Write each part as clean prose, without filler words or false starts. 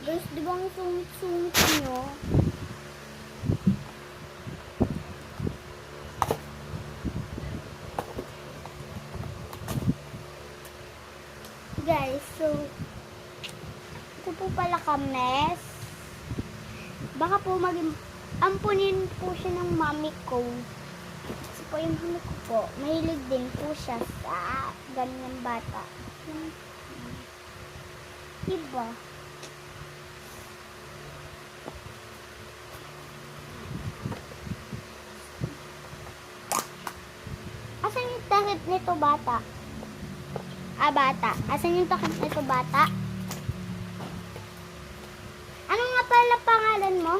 Guys, di ba ang sungit nyo? Guys, so ito po pala kames. Baka po maging ampunin po siya ng mami ko. Kasi po yung mami ko po, mahilig din po siya sa ganyan bata. Diba? Asan yung takip nito bata? Bata. Asan yung takip nito bata? Ano nga pala pangalan mo?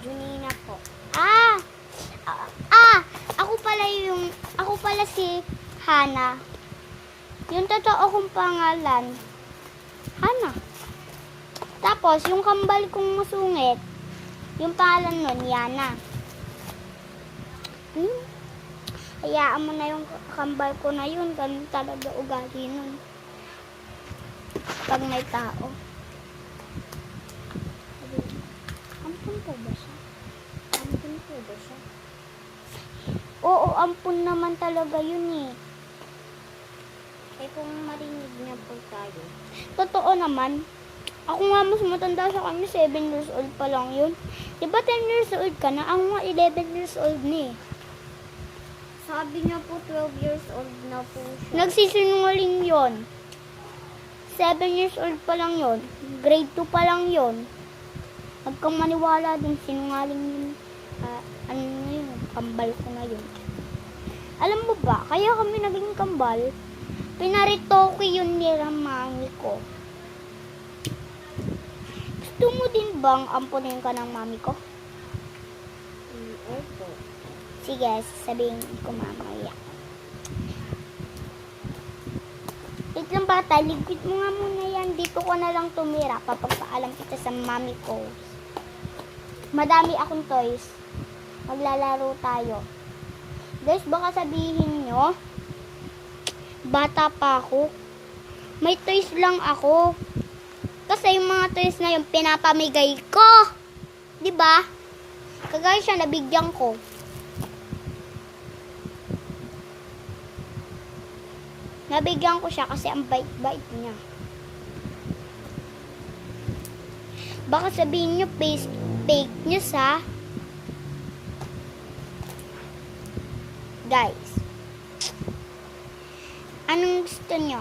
Junina po. Ako pala si Hana. Yung totoo kong pangalan, Hana. Tapos, yung kambal kong masungit, yung pangalan nun, Yana. Hayaan mo na yung kambal ko na yun, ganun talaga ugali nun. Pag may tao. Ampun po ba siya? Ampun po ba siya? Oo, ampun naman talaga yun eh. Eh kung marinig niya po tayo. Totoo naman. Ako nga mas matanda sa kanya, 7 years old pa lang yun. Diba 10 years old ka na? Ako nga 11 years old na eh. Sabi niya po 12 years old na po siya. Nagsisinungaling yun. 7 years old pa lang yun. Grade 2 pa lang yun. Huwag kang maniwala din, sinungaling yun. Ano na yun, kambal ko na yun. Alam mo ba, kaya kami naging kambal, pinaritoke yun nila mami ko. Gusto mo din bang ampunin ka ng mami ko? Opo. Sige, sabihin ko mamaya. Wait lang bata, ligpit mo nga muna yan. Dito ko na lang tumira. Papagpaalam kita sa mami ko. Madami akong toys. Maglalaro tayo. Guys, baka sabihin nyo, bata pa ako. May toys lang ako. Kasi yung mga toys na yung pinapamigay ko. Diba? Kagaya siya, nabigyan ko. Nabigyan ko siya kasi ang bait-bait niya. Baka sabihin nyo, fake news ha. Guys, anong gusto nyo?